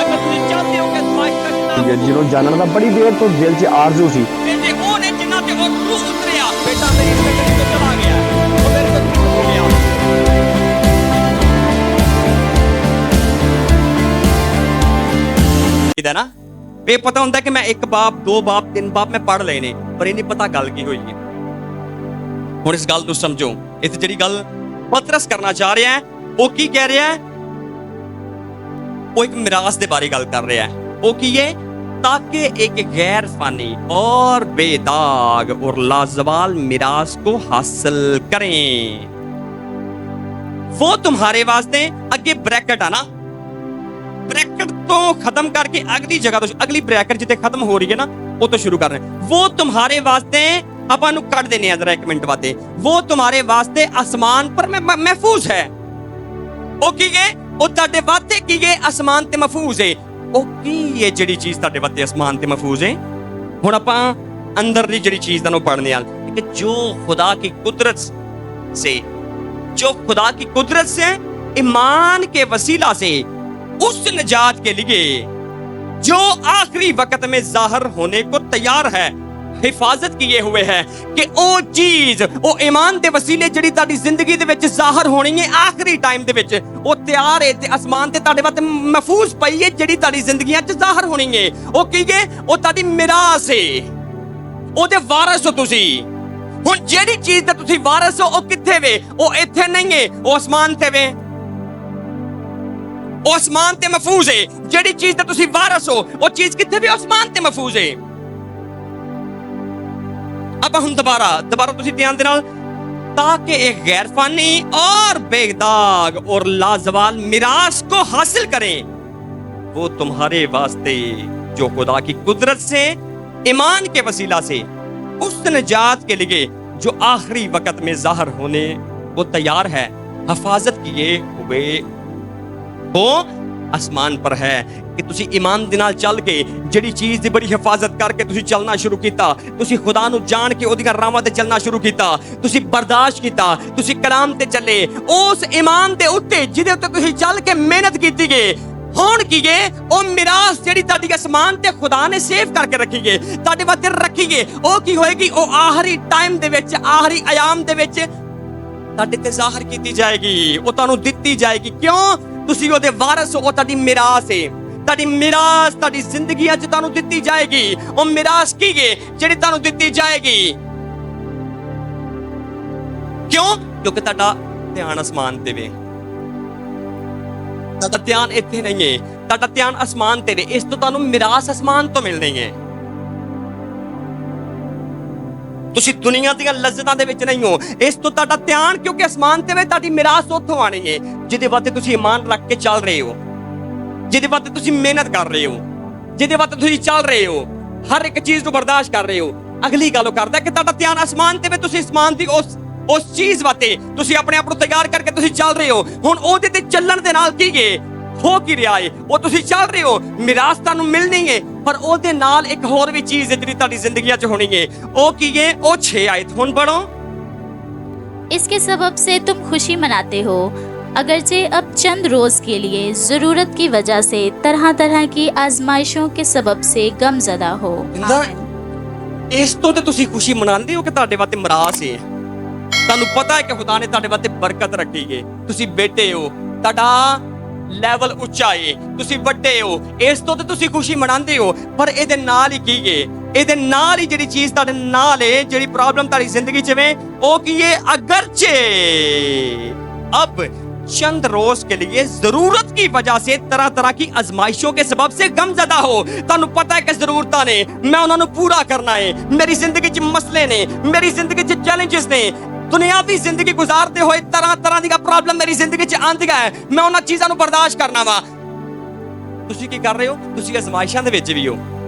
ਅਗਰ ਤੁਸੀਂ ਚਾਹਦੇ ਹੋ ਕਿ ਅਜ਼ਮਾਇਸ਼ਾਂ ਜਿੰਨਾ ਜਿਹਨੂੰ ਜਾਣਨ ਦਾ ਬੜੀ ਦੇਰ ਤੋਂ ਦਿਲ 'ਚ ਆਰਜ਼ੂ ਸੀ। ਤੇ ਉਹ ਨੇ ਜਿਨ੍ਹਾਂ ਤੇ ਉਹ ਰੂਹ ਉਤਰਿਆ, ਬੇਟਾ ਮੇਰੀ ਜ਼ਿੰਦਗੀ ਤੋਂ ਚਲਾ ਗਿਆ, ਉਹ ਮੇਰੇ ਤੋਂ ਦੂਰ ਹੋ ਗਿਆ। ਇਹਦਾ ਨਾ ਇਹ ਪਤਾ ਹੁੰਦਾ ਕਿ ਮੈਂ ਇੱਕ ਬਾਪ, ਦੋ ਬਾਪ, ਤਿੰਨ ਬਾਪ ਮੈਂ ਪੜ੍ਹ ਲਏ ਨੇ, ਪਰ ਇਹ ਨਹੀਂ ਪਤਾ ਗੱਲ ਕੀ ਹੋਈ ਹੈ। ਹੁਣ ਇਸ ਗੱਲ ਨੂੰ ਸਮਝੋ। ਇੱਥੇ ਜਿਹੜੀ ਗੱਲ ਪਤਰਸ ਕਰਨਾ ਚਾਹ ਰਿਹਾ ਹੈ, ਉਹ ਕੀ ਕਹਿ ਰਿਹਾ ਹੈ? ਉਹ ਇੱਕ ਮਿਰਾਸ ਦੇ ਬਾਰੇ ਗੱਲ ਕਰ ਰਿਹਾ ਹੈ। ਉਹ ਕੀ ਹੈ? ताकि एक गैर फानी और बेदाग और लाजवाल मिरास को हासिल करें। वो तुम्हारे वास्ते, अगे ब्रैकेट है ना, ब्रैकेट तो खत्म करके अगली जगह तो अगली ब्रैकेट जिते खत्म हो रही है ना, वो तो शुरू कर रहे हैं। वो तुम्हारे वास्ते, ਆਪਾਂ ਨੂੰ ਕੱਢ ਦੇਣੇ ਆ ਜਰਾ ਇੱਕ ਮਿੰਟ ਵਾਸਤੇ। वो तुम्हारे वास्ते आसमान पर महफूज है। ਉਹ ਕੀ ਹੈ? ਉਹ ਤੁਹਾਡੇ ਵਾਸਤੇ ਕੀ ਹੈ? ਆਸਮਾਨ ਤੇ ਮਹਿਫੂਜ਼ ਹੈ। ਉਹ ਕੀ ਹੈ ਜਿਹੜੀ ਚੀਜ਼ ਤੁਹਾਡੇ ਵਾਸਤੇ ਆਸਮਾਨ ਤੇ ਮਹਿਫੂਜ਼ ਹੈ? ਹੁਣ ਆਪਾਂ ਅੰਦਰਲੀ ਜਿਹੜੀ ਚੀਜ਼ ਦਾ ਨੂੰ ਪੜ੍ਹਨੇ ਆ ਕਿ ਜੋ ਖੁਦਾ की कुदरत से, जो खुदा की कुदरत से ईमान के वसीला से उस निजात के लिए जो आखिरी वक्त में जाहिर होने को तैयार है, हिफाजत किए हुए है कि ਉਹ ਚੀਜ਼, ਉਹ ਈਮਾਨ ਦੇ ਵਸੀਲੇ ਜਿਹੜੀ ਤੁਹਾਡੀ ਜ਼ਿੰਦਗੀ ਦੇ ਵਿੱਚ ਜ਼ਾਹਰ ਹੋਣੀ ਹੈ ਆਖਰੀ ਟਾਈਮ ਦੇ ਵਿੱਚ, ਉਹ ਤਿਆਰ ਹੈ ਤੇ ਅਸਮਾਨ ਤੇ ਤੁਹਾਡੇ ਵਾਸਤੇ ਮਹਿਫੂਜ਼ ਪਈ ਹੈ, ਜਿਹੜੀ ਤੁਹਾਡੀ ਜ਼ਿੰਦਗੀਆਂ 'ਚ ਜ਼ਾਹਰ ਹੋਣੀ ਹੈ। ਉਹ ਕੀ ਹੈ? ਉਹ ਤੁਹਾਡੀ ਮਿਰਾਸ ਹੈ, ਉਹਦੇ ਵਾਰਿਸ ਹੋ ਤੁਸੀਂ। ਹੁਣ ਜਿਹੜੀ ਚੀਜ਼ ਦਾ ਤੁਸੀਂ ਵਾਰਿਸ ਹੋ ਉਹ ਕਿੱਥੇ ਵੇ? ਉਹ ਇੱਥੇ ਨਹੀਂ ਹੈ, ਉਹ ਅਸਮਾਨ ਤੇ ਵੇ। ਉਹ ਅਸਮਾਨ ਤੇ ਮਹਿਫੂਜ਼ ਹੈ। ਜਿਹੜੀ ਚੀਜ਼ ਦਾ ਤੁਸੀਂ ਵਾਰਿਸ ਹੋ ਉਹ ਚੀਜ਼ ਕਿੱਥੇ ਵੇ? ਅਸਮਾਨ ਤੇ ਮਹਿਫੂਜ਼ ਹੈ। अब हम दोबारा तुसी ध्यान दे नाल, ताकि एक गैर फानी और बेदाग और लाजवाल मिरास को हासिल करें, वो तुम्हारे वास्ते जो खुदा की कुदरत से ईमान के वसीला से उस निजात के लिए जो आखिरी वक्त में जाहिर होने वो तैयार है, हिफाजत किए हुए वो आसमान पर है। कि ਤੁਸੀਂ ਈਮਾਨ ਦੇ ਨਾਲ ਚੱਲ ਕੇ ਜਿਹੜੀ ਚੀਜ਼ ਦੀ ਬੜੀ ਹਿਫਾਜ਼ਤ ਕਰਕੇ ਤੁਸੀਂ ਚੱਲਣਾ ਸ਼ੁਰੂ ਕੀਤਾ, ਤੁਸੀਂ ਖੁਦਾ ਨੂੰ ਜਾਣ ਕੇ ਉਹਦੀਆਂ ਰਾਹਾਂ ਤੇ ਚੱਲਣਾ ਸ਼ੁਰੂ ਕੀਤਾ, ਤੁਸੀਂ ਬਰਦਾਸ਼ਤ ਕੀਤਾ, ਤੁਸੀਂ ਕਲਾਮ ਤੇ ਚੱਲੇ, ਉਸ ਈਮਾਨ ਦੇ ਉੱਤੇ ਜਿਹਦੇ ਉੱਤੇ ਤੁਸੀਂ ਚੱਲ ਕੇ ਮਿਹਨਤ ਕੀਤੀ ਗਏ। ਹੁਣ ਕੀ ਗਏ? ਉਹ ਮਿਰਾਸ ਜਿਹੜੀ ਤੁਹਾਡੀ ਅਸਮਾਨ ਤੇ ਖੁਦਾ ਨੇ ਸੇਵ ਕਰਕੇ ਰੱਖੀ ਗਏ, ਤੁਹਾਡੇ ਵਾਸਤੇ ਰੱਖੀ ਗਏ, ਉਹ ਕੀ ਹੋਏਗੀ? ਉਹ ਆਖਰੀ ਟਾਈਮ ਦੇ ਵਿੱਚ, ਆਖਰੀ ਅਯਾਮ ਦੇ ਵਿੱਚ ਤੁਹਾਡੇ ਤੇ ਜ਼ਾਹਰ ਕੀਤੀ ਜਾਏਗੀ, ਉਹ ਤੁਹਾਨੂੰ ਦਿੱਤੀ ਜਾਏਗੀ। ਕਿਉਂ? ਤੁਸੀਂ ਉਹਦੇ ਵਾਰਿਸ ਹੋ, ਉਹ ਤੁਹਾਡੀ ਮਿਰਾਸ ਹੈ। ਤੁਹਾਡੀ ਮਿਰਾਸ ਤੁਹਾਡੀ ਜ਼ਿੰਦਗੀਆਂ 'ਚ ਤੁਹਾਨੂੰ ਦਿੱਤੀ ਜਾਏਗੀ। ਉਹ ਮਿਰਾਸ ਕੀ ਹੈ ਜਿਹੜੀ ਤੁਹਾਨੂੰ ਦਿੱਤੀ ਜਾਏਗੀ? ਕਿਉਂ? ਕਿਉਂਕਿ ਤੁਹਾਡਾ ਧਿਆਨ ਅਸਮਾਨ ਤੇ ਵੇ, ਤੁਹਾਡਾ ਧਿਆਨ ਇੱਥੇ ਨਹੀਂ ਹੈ, ਤੁਹਾਡਾ ਧਿਆਨ ਅਸਮਾਨ ਤੇ ਵੇ। ਇਸ ਤੋਂ ਤੁਹਾਨੂੰ ਮਿਰਾਸ ਅਸਮਾਨ ਤੋਂ ਮਿਲਣੀ ਹੈ। ਤੁਸੀਂ ਦੁਨੀਆ ਦੀਆਂ ਲਜ਼ਤਾਂ ਦੇ ਵਿੱਚ ਨਹੀਂ ਹੋ, ਇਸ ਤੋਂ ਤੁਹਾਡਾ ਧਿਆਨ ਕਿਉਂਕਿ ਅਸਮਾਨ ਤੇ ਵੇ, ਤੁਹਾਡੀ ਮਿਰਾਸ ਉੱਥੋਂ ਆਣੀ ਹੈ, ਜਿਹਦੇ ਵਾਸਤੇ ਤੁਸੀਂ ਈਮਾਨ ਰੱਖ ਕੇ ਚੱਲ ਰਹੇ ਹੋ, ਜਿਹਦੇ ਵਾਸਤੇ ਤੁਸੀਂ ਮਿਹਨਤ ਕਰ ਰਹੇ ਹੋ, ਜਿਹਦੇ ਵਾਸਤੇ ਤੁਸੀਂ ਚੱਲ ਰਹੇ ਹੋ, ਹਰ ਇੱਕ ਚੀਜ਼ ਨੂੰ ਬਰਦਾਸ਼ਤ ਕਰ ਰਹੇ ਹੋ। ਅਗਲੀ ਗੱਲ ਉਹ ਕਰਦਾ ਕਿ ਤੁਹਾਡਾ ਧਿਆਨ ਅਸਮਾਨ ਤੇ ਵੇ, ਤੁਸੀਂ ਅਸਮਾਨ ਦੀ ਉਸ ਚੀਜ਼ ਵਾਸਤੇ ਤੁਸੀਂ ਆਪਣੇ ਆਪ ਨੂੰ ਤਿਆਰ ਕਰਕੇ ਤੁਸੀਂ ਚੱਲ ਰਹੇ ਹੋ। ਹੁਣ ਉਹਦੇ ਤੇ ਚੱਲਣ ਦੇ ਨਾਲ ਕੀ ਹੈ? ਹੋ ਕੀ ਰਿਹਾ ਹੈ? ਉਹ ਤੁਸੀਂ ਚੱਲ ਰਹੇ ਹੋ, ਮਿਰਾਸ ਤੁਹਾਨੂੰ ਮਿਲਣੀ ਹੈ, ਪਰ ਉਹਦੇ ਨਾਲ ਇੱਕ ਹੋਰ ਵੀ ਚੀਜ਼ ਹੈ ਜਿਹੜੀ ਤੁਹਾਡੀ ਜ਼ਿੰਦਗੀਆਂ 'ਚ ਹੋਣੀ ਹੈ। ਉਹ ਕੀ ਹੈ? ਉਹ 6 ਆਇਤ ਹੁਣ ਪੜੋ। इसके सबब से तुम खुशी मनाते हो, अगरचे अब चंद रोज के लिए जरूरत की वजह से तरह तरह की आजमाइशों के सबब से गमजदा हो। ਇਸ ਤੋਂ ਤੇ ਤੁਸੀਂ ਖੁਸ਼ੀ ਮਨਾਉਂਦੇ ਹੋ ਕਿ ਤੁਹਾਡੇ ਵਾਸਤੇ ਮਿਰਾਸ ਹੈ। ਤੁਹਾਨੂੰ ਪਤਾ ਹੈ ਕਿ ਖੁਦਾ ਨੇ ਤੁਹਾਡੇ ਵਾਸਤੇ ਬਰਕਤ ਰੱਖੀ ਹੈ, ਤੁਸੀਂ ਬੇਟੇ ਹੋ, ਤੁਹਾਡਾ ਲੈਵਲ ਉੱਚਾ ਹੈ, ਤੁਸੀਂ ਵੱਡੇ ਹੋ, ਇਸ ਤੋਂ ਤੇ ਤੁਸੀਂ ਖੁਸ਼ੀ ਮਨਾਉਂਦੇ ਹੋ। ਪਰ ਇਹਦੇ ਨਾਲ ਹੀ ਕੀ ਹੈ? ਇਹਦੇ ਨਾਲ ਹੀ ਜਿਹੜੀ ਚੀਜ਼ ਤੁਹਾਡੇ ਨਾਲ ਹੈ, ਜਿਹੜੀ ਪ੍ਰੋਬਲਮ ਤੁਹਾਡੀ ਜ਼ਿੰਦਗੀ 'ਚ ਵੇ, ਉਹ ਕੀ ਹੈ? अगरचे अब चंद रोज के लिए जरूरत की वजह से तरह तरह की आजमाइशों के सबब से गमजदा हो। ਤੁਹਾਨੂੰ ਪਤਾ ਹੈ ਕਿ ਜ਼ਰੂਰਤਾਂ ਨੇ, ਮੈਂ ਉਹਨਾਂ ਨੂੰ ਪੂਰਾ ਕਰਨਾ ਹੈ। ਮੇਰੀ ਜ਼ਿੰਦਗੀ 'ਚ ਮਸਲੇ ਨੇ, ਮੇਰੀ ਜ਼ਿੰਦਗੀ 'ਚ ਚੈਲੰਜਸ ਨੇ, ਦੁਨਿਆਵੀ ਜ਼ਿੰਦਗੀ ਗੁਜ਼ਾਰਦੇ ਹੋਏ ਤਰ੍ਹਾਂ ਤਰ੍ਹਾਂ ਦੀਆਂ ਪ੍ਰੋਬਲਮ ਮੇਰੀ ਜ਼ਿੰਦਗੀ 'ਚ ਆਉਂਦੀਆਂ ਹੈ, ਮੈਂ ਉਹਨਾਂ ਚੀਜ਼ਾਂ ਨੂੰ ਬਰਦਾਸ਼ਤ ਕਰਨਾ ਵਾ। ਤੁਸੀਂ ਕੀ ਕਰ ਰਹੇ ਹੋ? ਤੁਸੀਂ ਆਜ਼ਮਾਇਸ਼ਾਂ ਦੇ ਵਿੱਚ ਵੀ ਹੋ,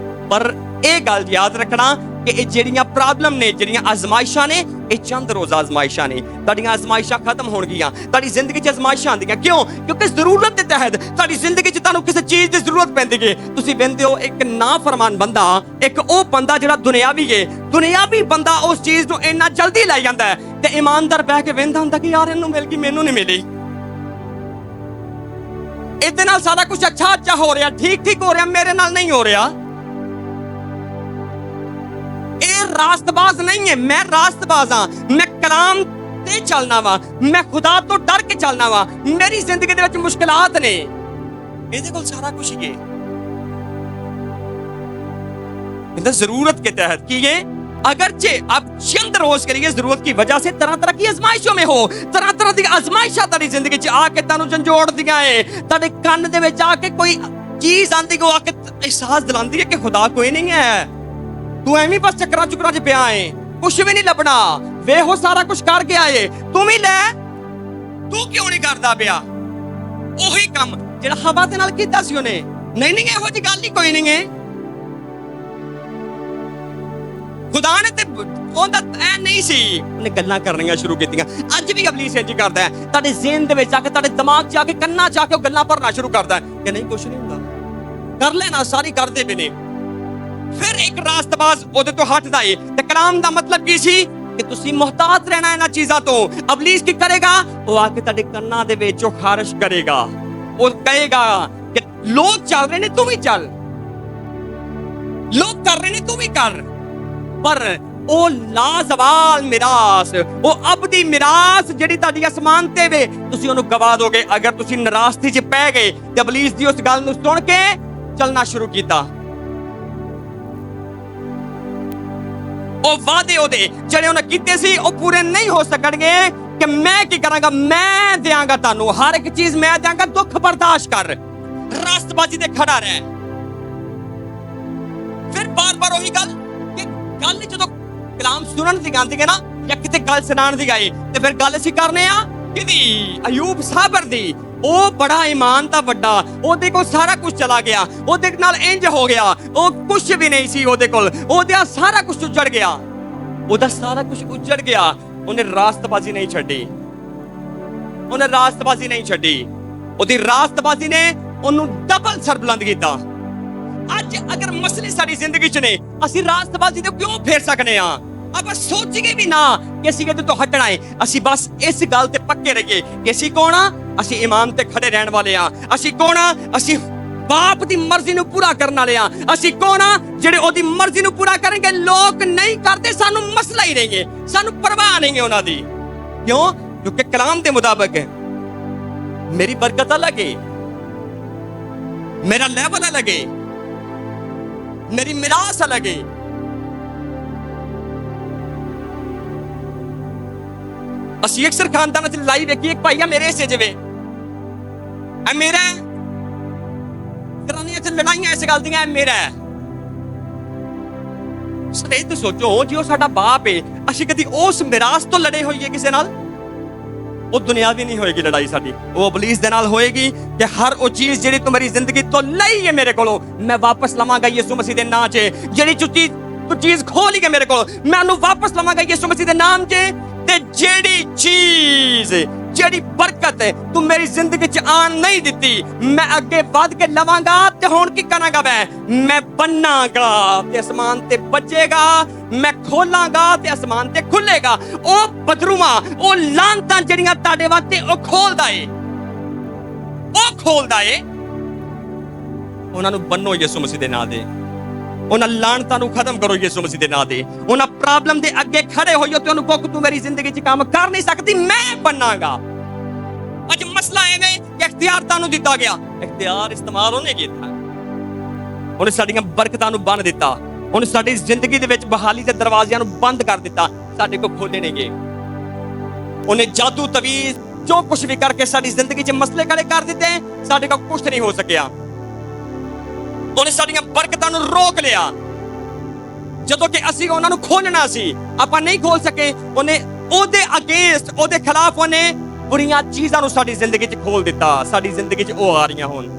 ਪਰ ਇਹ ਗੱਲ ਯਾਦ ਰੱਖਣਾ ਕਿ ਇਹ ਜਿਹੜੀਆਂ ਪ੍ਰੋਬਲਮ ਨੇ, ਜਿਹੜੀਆਂ ਆਜ਼ਮਾਇਸ਼ਾਂ ਨੇ, ਇਹ ਚੰਦ ਰੋਜ਼ ਆਜ਼ਮਾਇਸ਼ਾਂ ਨੇ। ਤੁਹਾਡੀਆਂ ਆਜ਼ਮਾਇਸ਼ਾਂ ਖਤਮ ਹੋਣਗੀਆਂ, ਤੁਹਾਡੀ ਜ਼ਿੰਦਗੀ 'ਚ ਆਜ਼ਮਾਇਸ਼ਾਂ ਆਉਂਦੀਆਂ। ਕਿਉਂ? ਕਿਉਂਕਿ ਜ਼ਰੂਰਤ ਦੇ ਤਹਿਤ ਤੁਹਾਡੀ ਜ਼ਿੰਦਗੀ 'ਚ ਤੁਹਾਨੂੰ ਕਿਸੇ ਚੀਜ਼ ਦੀ ਜ਼ਰੂਰਤ ਪੈਂਦੀ ਹੈ। ਤੁਸੀਂ ਕਹਿੰਦੇ ਹੋ ਇੱਕ ਨਾਫਰਮਾਨ ਬੰਦਾ, ਇੱਕ ਉਹ ਬੰਦਾ ਜਿਹੜਾ ਦੁਨਿਆਵੀ ਹੈ, ਦੁਨਿਆਵੀ ਬੰਦਾ ਉਸ ਚੀਜ਼ ਨੂੰ ਇੰਨਾ ਜਲਦੀ ਲੈ ਜਾਂਦਾ ਹੈ, ਤੇ ਇਮਾਨਦਾਰ ਬਹਿ ਕੇ ਵੇਂਦਾ ਹੁੰਦਾ ਕਿ ਯਾਰ ਇਹਨੂੰ ਮਿਲ ਗਈ, ਮੈਨੂੰ ਨਹੀਂ ਮਿਲੀ। ਇਹਦੇ ਨਾਲ ਸਾਰਾ ਕੁਝ ਅੱਛਾ ਹੋ ਰਿਹਾ, ਠੀਕ ਹੋ ਰਿਹਾ, ਮੇਰੇ ਨਾਲ ਨਹੀਂ ਹੋ ਰਿਹਾ। ਇਹ ਰਾਸਤਬਾਜ਼ ਨਹੀਂ ਹੈ, ਮੈਂ ਰਾਸਤਬਾਜ਼ ਹਾਂ। ਮੈਂ ਕਲਾਮ ਤੇ ਚੱਲਣਾ ਵਾ, ਮੈਂ ਖੁਦਾ ਤੋਂ ਡਰ ਕੇ ਚੱਲਣਾ ਵਾ। ਮੇਰੀ ਜ਼ਿੰਦਗੀ ਦੇ ਵਿੱਚ ਮੁਸ਼ਕਲਾਤ ਨੇ, ਇਹਦੇ ਕੋਲ ਸਾਰਾ ਕੁਝ ਹੀ ਹੈ। कहता जरूरत के तहत कि ये अगरचे आप चंद रोज करिए जरूरत की वजह से तरह तरह की आजमाइशों में हो, तरह तरह की आजमाइशा तारी जिंदगी च आके तानू झंझोड़ दिया है, तारे कान दे विच आके कोई चीज आंदी को आके एहसास दिलांदी है कि खुदा कोई नहीं है, तू एवें बस चक्करां चुकरां च पिया है, कुछ भी नहीं लभना, वे हो सारा कुछ कर गया है, तू भी ले, तू क्यों नहीं करदा पिया ओही काम जेड़ा हवा दे नाल कीता सी ओने। नहीं इहो जी गल ही कोई नहीं है। खुदा ने ते ਉਹਦਾ ਐ ਨਹੀਂ ਸੀ, ਉਹਨੇ ਗੱਲਾਂ ਕਰਨੀਆਂ ਸ਼ੁਰੂ ਕੀਤੀਆਂ। ਅੱਜ ਵੀ ਇਬਲੀਸ ਇੰਜ ਕਰਦਾ ਹੈ, ਤੁਹਾਡੇ ਜ਼ਿਹਨ ਦੇ ਵਿੱਚ ਆ ਕੇ, ਤੁਹਾਡੇ ਦਿਮਾਗ 'ਚ ਆ ਕੇ, ਕੰਨਾਂ 'ਚ ਆ ਕੇ ਉਹ ਗੱਲਾਂ ਭਰਨਾ ਸ਼ੁਰੂ ਕਰਦਾ ਹੈ ਕਿ ਨਹੀਂ ਕੁਝ ਨਹੀਂ ਹੁੰਦਾ, ਕਰ ਲੈਣਾ, ਸਾਰੀ ਕਰਦੇ ਵੀ ਨੇ। ਫਿਰ ਇੱਕ ਰਾਸਤਬਾਜ਼ ਉਹਦੇ ਤੋਂ ਹਟਦਾ ਏ। ਤੇ ਕਲਾਮ ਦਾ ਮਤਲਬ ਕੀ ਸੀ ਕਿ ਤੁਸੀਂ ਮੁਹਤਾਤ ਰਹਿਣਾ ਇਹਨਾਂ ਚੀਜ਼ਾਂ ਤੋਂ। ਇਬਲੀਸ ਕੀ ਕਰੇਗਾ, ਉਹ ਆ ਕੇ ਤੁਹਾਡੇ ਕੰਨਾਂ ਦੇ ਵਿੱਚ ਉਹ ਖਾਰਿਸ਼ ਕਰੇਗਾ, ਉਹ ਕਹੇਗਾ ਕਿ ਲੋਕ ਚੱਲ ਰਹੇ ਨੇ ਤੂੰ ਵੀ ਚੱਲ, ਲੋਕ ਕਰ ਰਹੇ ਨੇ ਤੂੰ ਵੀ ਕਰ। ਪਰ ਉਹ ਲਾਜ਼ਵਾਲ ਮਿਰਾਸ, ਉਹ ਅਬਦੀ ਮਿਰਾਸ ਜਿਹੜੀ ਤੁਹਾਡੀ ਅਸਮਾਨ ਤੇ ਵੇ, ਤੁਸੀਂ ਉਹਨੂੰ ਗਵਾ ਦੋਗੇ ਅਗਰ ਤੁਸੀਂ ਨਿਰਾਸ਼ਤੀ 'ਚ ਪੈ ਗਏ। ਤੇ ਇਬਲੀਸ ਦੀ ਉਸ ਗੱਲ ਨੂੰ ਸੁਣ ਕੇ ਚੱਲਣਾ ਸ਼ੁਰੂ ਕੀਤਾ। ਉਹ ਵਾਅਦੇ ਉਹਦੇ ਜਿਹੜੇ ਉਹਨੇ ਕੀਤੇ ਸੀ ਉਹ ਪੂਰੇ ਨਹੀਂ ਹੋ ਸਕਣਗੇ। ਕਿ ਮੈਂ ਕੀ ਕਰਾਂਗਾ, ਮੈਂ ਦਿਆਂਗਾ ਤੁਹਾਨੂੰ ਹਰ ਇੱਕ ਚੀਜ਼, ਮੈਂ ਦਿਆਂਗਾ, ਦੁੱਖ ਬਰਦਾਸ਼ਤ ਕਰ, ਰਾਸਤਬਾਜ਼ੀ ਤੇ ਖੜਾ ਰਹਿ। ਫਿਰ ਬਾਰ-ਬਾਰ ਉਹੀ ਗੱਲ ਕਿ ਗੱਲ ਜਦੋਂ ਕਲਾਮ ਸੁਣਨ ਦੀ ਗਾਂਦੀ ਹੈ ਨਾ, ਜਾਂ ਕਿਤੇ ਗੱਲ ਸੁਣਾਉਣ ਦੀ ਗਾਏ, ਤੇ ਫਿਰ ਗੱਲ ਅਸੀਂ ਕਰਨੇ ਆ ਕਿਹਦੀ, ਅਯੂਬ ਸਾਬਰ ਦੀ। ਉਹ ਬੜਾ ਈਮਾਨ ਦਾ ਵੱਡਾ, ਉਹਦੇ ਕੋਲ ਸਾਰਾ ਕੁਝ ਚਲਾ ਗਿਆ, ਉਹਦੇ ਨਾਲ ਇੰਜ ਹੋ ਗਿਆ, ਉਹ ਕੁਝ ਵੀ ਨਹੀਂ ਸੀ ਉਹਦੇ ਕੋਲ, ਉਹਦਾ ਸਾਰਾ ਕੁਝ ਉੱਜੜ ਗਿਆ, ਉਹਦਾ ਸਾਰਾ ਕੁਝ ਉੱਜੜ ਗਿਆ। ਉਹਨੇ ਰਾਸਤਬਾਜ਼ੀ ਨਹੀਂ ਛੱਡੀ, ਉਹਨੇ ਰਾਸਤਬਾਜ਼ੀ ਨਹੀਂ ਛੱਡੀ। ਉਹਦੀ ਰਾਸਤਬਾਜ਼ੀ ਨੇ ਉਹਨੂੰ ਡਬਲ ਸਰਬੁਲੰਦ ਕੀਤਾ। ਅੱਜ ਅਗਰ ਮਸਲੇ ਸਾਡੀ ਜ਼ਿੰਦਗੀ 'ਚ ਨੇ, ਅਸੀਂ ਰਾਸਤਬਾਜ਼ੀ ਤੋਂ ਕਿਉਂ ਫੇਰ ਸਕਨੇ ਆ? ਆਪਾਂ ਸੋਚੀਏ ਵੀ ਨਾ ਕਿ ਅਸੀਂ ਇਹਦੇ ਤੋਂ ਹਟਣਾ ਹੈ। ਅਸੀਂ ਬਸ ਇਸ ਗੱਲ ਤੇ ਪੱਕੇ ਰਹੀਏ ਕਿ ਅਸੀਂ ਕੌਣ ਆ, ਅਸੀਂ ਈਮਾਨ ਤੇ ਖੜੇ ਰਹਿਣ ਵਾਲੇ ਆ। ਅਸੀਂ ਕੌਣ ਆ, ਅਸੀਂ ਬਾਪ ਦੀ ਮਰਜ਼ੀ ਨੂੰ ਪੂਰਾ ਕਰਨ ਵਾਲੇ ਆ। ਅਸੀਂ ਕੌਣ ਆ, ਜਿਹੜੇ ਉਹਦੀ ਮਰਜ਼ੀ ਨੂੰ ਪੂਰਾ ਕਰਨਗੇ। ਲੋਕ ਨਹੀਂ ਕਰਦੇ, ਸਾਨੂੰ ਮਸਲਾ ਹੀ ਨਹੀਂ ਹੈ, ਸਾਨੂੰ ਪਰਵਾਹ ਨਹੀਂ ਹੈ ਉਹਨਾਂ ਦੀ। ਕਿਉਂ? ਕਿਉਂਕਿ ਕਲਾਮ ਦੇ ਮੁਤਾਬਕ ਮੇਰੀ ਬਰਕਤ ਅਲੱਗ ਹੈ, ਮੇਰਾ ਲੈਵਲ ਅਲੱਗ ਹੈ, मेरी मिरास अलग है। ਅਸੀਂ ਅਕਸਰ ਖਾਨਦਾਨਾਂ 'ਚ ਲੜਾਈ ਵੇਖੀ, ਇੱਕ ਭਾਈ ਆ ਮੇਰੇ ਹਿੱਸੇ 'ਚ ਵੇ, ਐ ਮੇਰਾ ਘਰਾਣਿਆਂ 'ਚ ਲੜਾਈਆਂ ਇਸ ਗੱਲ ਦੀਆਂ, ਐ ਮੇਰਾ। ਸਟੇਜ ਤੇ ਸੋਚੋ, ਜੇ ਉਹ ਸਾਡਾ ਬਾਪ ਹੈ, ਅਸੀਂ ਕਦੀ ਉਸ ਮਿਰਾਸ ਤੋਂ ਲੜੇ ਹੋਈਏ ਕਿਸੇ ਨਾਲ? ਉਹ ਦੁਨਿਆਵੀ ਨਹੀਂ ਹੋਏਗੀ ਲੜਾਈ ਸਾਡੀ, ਉਹ ਇਬਲੀਸ ਦੇ ਨਾਲ ਹੋਏਗੀ ਕਿ ਹਰ ਉਹ ਚੀਜ਼ ਜਿਹੜੀ ਤੂੰ ਮੇਰੀ ਜ਼ਿੰਦਗੀ ਤੋਂ ਲਈ ਹੈ ਮੇਰੇ ਕੋਲੋਂ, ਮੈਂ ਵਾਪਸ ਲਵਾਂਗਾ ਯਿਸੂ ਮਸੀਹ ਦੇ ਨਾਮ 'ਚ। ਜਿਹੜੀ ਤੂੰ ਚੀਜ਼ ਖੋਹ ਲਈ ਹੈ ਮੇਰੇ ਕੋਲੋਂ, ਮੈਂ ਉਹਨੂੰ ਵਾਪਸ ਲਵਾਂਗਾ ਯਿਸੂ ਮਸੀਹ ਦੇ ਨਾਮ 'ਚ। ਤੇ ਜਿਹੜੀ ਚੀਜ਼, ਜਿਹੜੀ ਬਰਕਤ ਤੂੰ ਮੇਰੀ ਜ਼ਿੰਦਗੀ 'ਚ ਆਣ ਨਹੀਂ ਦਿੱਤੀ, ਮੈਂ ਅੱਗੇ ਵੱਧ ਕੇ ਲਵਾਂਗਾ। ਤੇ ਹੁਣ ਕੀ ਕਰਾਂਗਾ, ਮੈਂ ਬੰਨਾਂਗਾ ਤੇ ਅਸਮਾਨ ਤੇ ਵੱਜੇਗਾ, ਮੈਂ ਖੋਲਾਂਗਾ ਤੇ ਅਸਮਾਨ ਤੇ ਖੁੱਲੇਗਾ। ਉਹ ਬਦਰੂਆਂ, ਉਹ ਲਾਂਤਾਂ ਜਿਹੜੀਆਂ ਤੁਹਾਡੇ ਵਾਸਤੇ ਉਹ ਖੋਲਦਾ ਏ, ਉਹ ਖੋਲਦਾ ਏ। ਉਹਨਾਂ ਨੂੰ ਬੰਨੋ ਯਿਸੂ ਮਸੀਹ ਦੇ ਨਾਮ ਦੇ, ਉਹਨਾਂ ਲਾਣਤਾਂ ਨੂੰ ਖਤਮ ਕਰੋ ਯਿਸੂ ਮਸੀਹ ਦੇ ਨਾਮ ਦੇ। ਉਹਨਾਂ ਪ੍ਰੋਬਲਮ ਦੇ ਅੱਗੇ ਖੜੇ ਹੋਈਓ ਤੇ ਉਹਨੂੰ ਕਹੋ ਤੂੰ ਮੇਰੀ ਜ਼ਿੰਦਗੀ 'ਚ ਕੰਮ ਕਰ ਨਹੀਂ ਸਕਦੀ, ਮੈਂ ਬਣਾਂਗਾ। ਅੱਜ ਮਸਲਾ ਐਵੇਂ ਕਿ ਇਖਤਿਆਰ ਤੁਹਾਨੂੰ ਦਿੱਤਾ ਗਿਆ, ਇਖਤਿਆਰ ਇਸਤੇਮਾਲ ਉਹਨੇ ਕੀਤਾ। ਉਹਨੇ ਸਾਡੀਆਂ ਬਰਕਤਾਂ ਨੂੰ ਬੰਨ ਦਿੱਤਾ, ਉਹਨੇ ਸਾਡੀ ਜ਼ਿੰਦਗੀ ਦੇ ਵਿੱਚ ਬਹਾਲੀ ਦੇ ਦਰਵਾਜ਼ਿਆਂ ਨੂੰ ਬੰਦ ਕਰ ਦਿੱਤਾ, ਸਾਡੇ ਕੋਲ ਖੋਲੇ ਨਹੀਂ ਗਏ। ਉਹਨੇ ਜਾਦੂ ਤਵੀਜ਼ ਜੋ ਕੁਝ ਵੀ ਕਰਕੇ ਸਾਡੀ ਜ਼ਿੰਦਗੀ 'ਚ ਮਸਲੇ ਖੜੇ ਕਰ ਦਿੱਤੇ, ਸਾਡੇ ਕੋਲ ਕੁਝ ਨਹੀਂ ਹੋ ਸਕਿਆ। ਉਹਨੇ ਸਾਡੀਆਂ ਬਰਕਤਾਂ ਨੂੰ ਰੋਕ ਲਿਆ, ਜਦੋਂ ਕਿ ਅਸੀਂ ਉਹਨਾਂ ਨੂੰ ਖੋਲਣਾ ਸੀ, ਆਪਾਂ ਨਹੀਂ ਖੋਲ ਸਕੇ। ਉਹਨੇ ਉਹਦੇ ਅਗੇਂਸਟ, ਉਹਦੇ ਖਿਲਾਫ ਉਹਨੇ ਬੁਰੀਆਂ ਚੀਜ਼ਾਂ ਨੂੰ ਸਾਡੀ ਜ਼ਿੰਦਗੀ 'ਚ ਖੋਲ ਦਿੱਤਾ। ਸਾਡੀ ਜ਼ਿੰਦਗੀ 'ਚ ਉਹ ਆ ਰਹੀਆਂ ਹੁਣ।